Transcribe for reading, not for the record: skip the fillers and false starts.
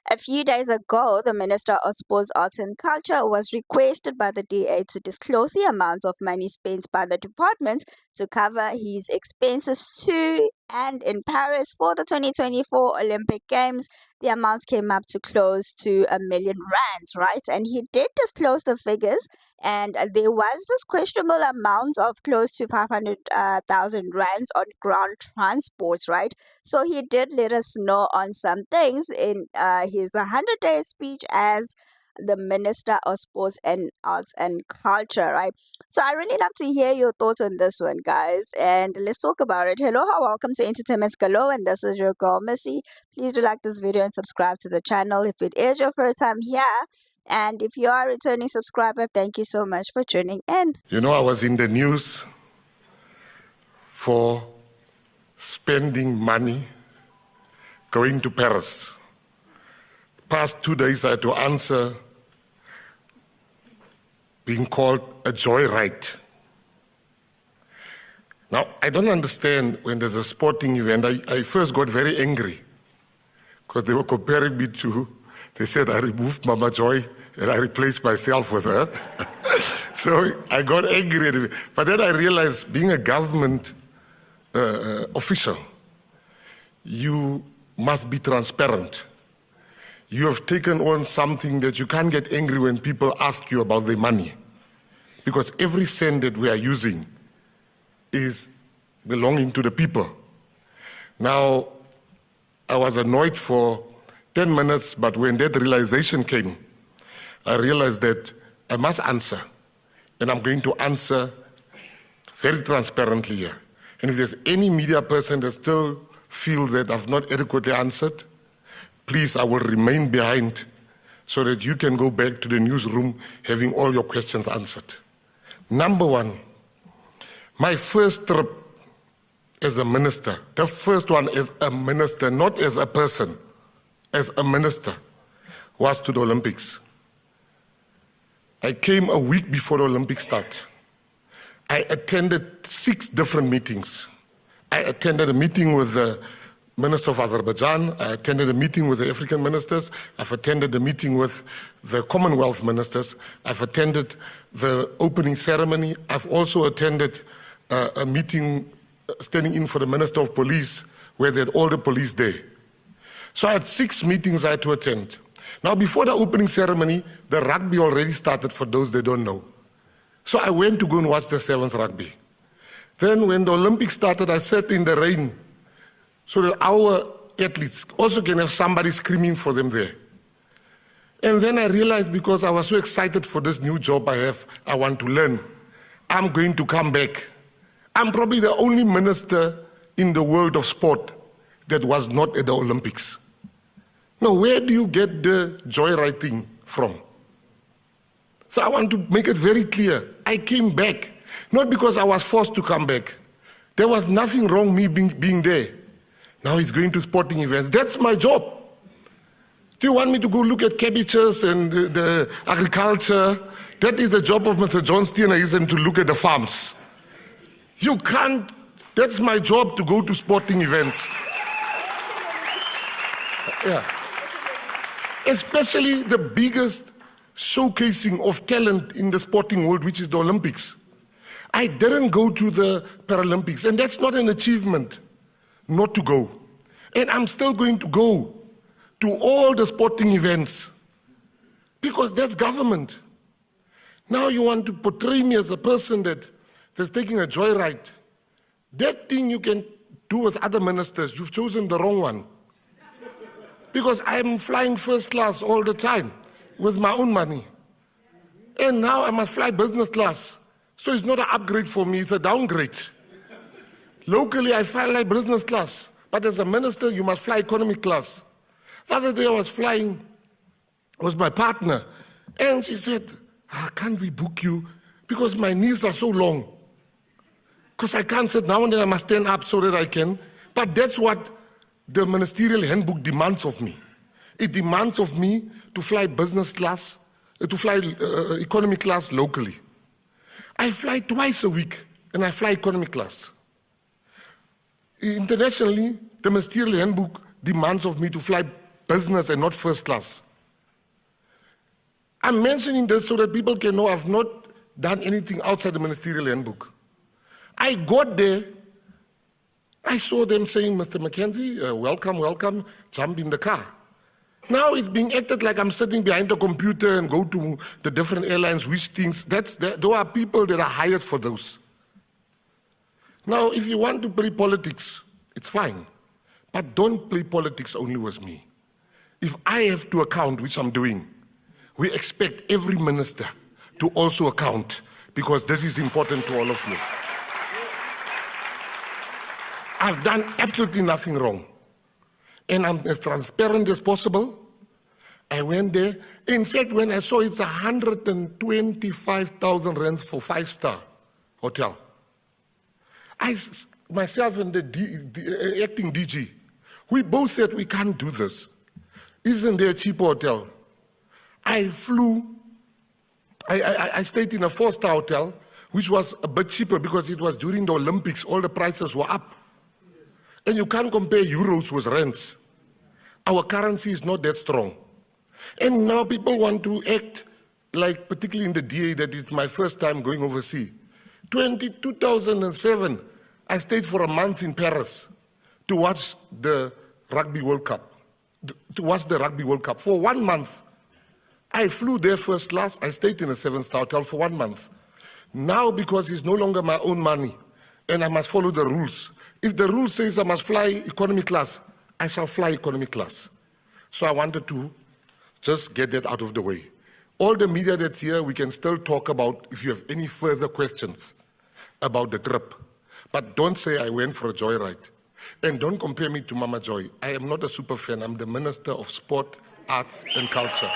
A few days ago, the Minister of Sports, Arts and Culture was requested by the DA to disclose the amounts of money spent by the department to cover his expenses to and in Paris for the 2024 Olympic Games. The amounts came up to close to R1 million, right? And he did disclose the figures, and there was this questionable amount of close to 500,000 rands on ground transport, right? So he did let us know on some things in his 100-day speech as the Minister of Sports and Arts and Culture, right? So I really love to hear your thoughts on this one, guys, and let's talk about it. Hello, welcome to Entertainment Galore, and this is your girl Missy. Please do like this video and subscribe to the channel if it is your first time here. And if you are a returning subscriber, thank you so much for tuning in. You know, I was in the news for spending money going to Paris. Past 2 days I had to answer being called a joyride. Now, I don't understand when there's a sporting event. I first got very angry because they were comparing me to, they said I removed Mama Joy and I replaced myself with her. So I got angry. But then I realized being a government official, you must be transparent. You have taken on something that you can't get angry when people ask you about the money, because every cent that we are using is belonging to the people. Now, I was annoyed for 10 minutes, but when that realization came, I realized that I must answer, and I'm going to answer very transparently here. And if there's any media person that still feels that I've not adequately answered, please, I will remain behind so that you can go back to the newsroom having all your questions answered. Number one, my first trip as a minister, the first one as a minister, not as a person, as a minister, was to the Olympics. I came a week before the Olympics start. I attended 6 different meetings. I attended a meeting with the Minister of Azerbaijan. I attended a meeting with the African ministers. I've attended a meeting with the Commonwealth ministers. I've attended the opening ceremony. I've also attended a meeting standing in for the Minister of Police, where they had all the police there. So I had 6 meetings I had to attend. Now, before the opening ceremony, the rugby already started, for those that don't know. So I went to go and watch the 7th rugby. Then when the Olympics started, I sat in the rain so that our athletes also can have somebody screaming for them there. And then I realized, because I was so excited for this new job I have, I want to learn, I'm going to come back. I'm probably the only minister in the world of sport that was not at the Olympics. Now, where do you get the joyride thing from? So I want to make it very clear. I came back, not because I was forced to come back. There was nothing wrong me being there. Now he's going to sporting events. That's my job. Do you want me to go look at cabbages and the agriculture? That is the job of Mr. John Steenhuisen, to look at the farms. You can't, that's my job, to go to sporting events. Yeah. Especially the biggest showcasing of talent in the sporting world, which is the Olympics. I didn't go to the Paralympics, and that's not an achievement not to go. And I'm still going to go to all the sporting events, because that's government. Now you want to portray me as a person that's taking a joyride. That thing you can do with other ministers. You've chosen the wrong one. Because I'm flying first class all the time with my own money. And now I must fly business class. So it's not an upgrade for me, it's a downgrade. Locally, I fly business class. But as a minister, you must fly economy class. The other day I was flying, was my partner. And she said, can't we book you? Because my knees are so long. Because I can't sit now and then, I must stand up so that I can. But that's what the ministerial handbook demands of me. It demands of me to fly business class, to fly economy class locally. I fly twice a week, and I fly economy class. Internationally, the ministerial handbook demands of me to fly business and not first class. I'm mentioning this so that people can know I've not done anything outside the ministerial handbook. I got there, I saw them saying, Mr. Mackenzie, welcome, welcome, jump in the car. Now it's being acted like I'm sitting behind the computer and go to the different airlines, which things. There are people that are hired for those. Now, if you want to play politics, it's fine. But don't play politics only with me. If I have to account, which I'm doing, we expect every minister to also account, because this is important to all of you. I've done absolutely nothing wrong. And I'm as transparent as possible. I went there. In fact, when I saw it's 125,000 rands for 5-star hotel, myself and the acting DG, we both said we can't do this. Isn't there a cheaper hotel? I stayed in a 4-star hotel, which was a bit cheaper because it was during the Olympics, all the prices were up. And you can't compare euros with rands. Our currency is not that strong. And now people want to act like, particularly in the DA, that it's my first time going overseas. 2007, I stayed for a month in Paris to watch the Rugby World Cup. For 1 month. I flew there first class. I stayed in a 7-star hotel for 1 month. Now, because it's no longer my own money and I must follow the rules, if the rule says I must fly economy class, I shall fly economy class. So I wanted to just get that out of the way. All the media that's here, we can still talk about if you have any further questions about the trip. But don't say I went for a joyride. And don't compare me to Mama Joy. I am not a super fan. I'm the Minister of Sport, Arts and Culture.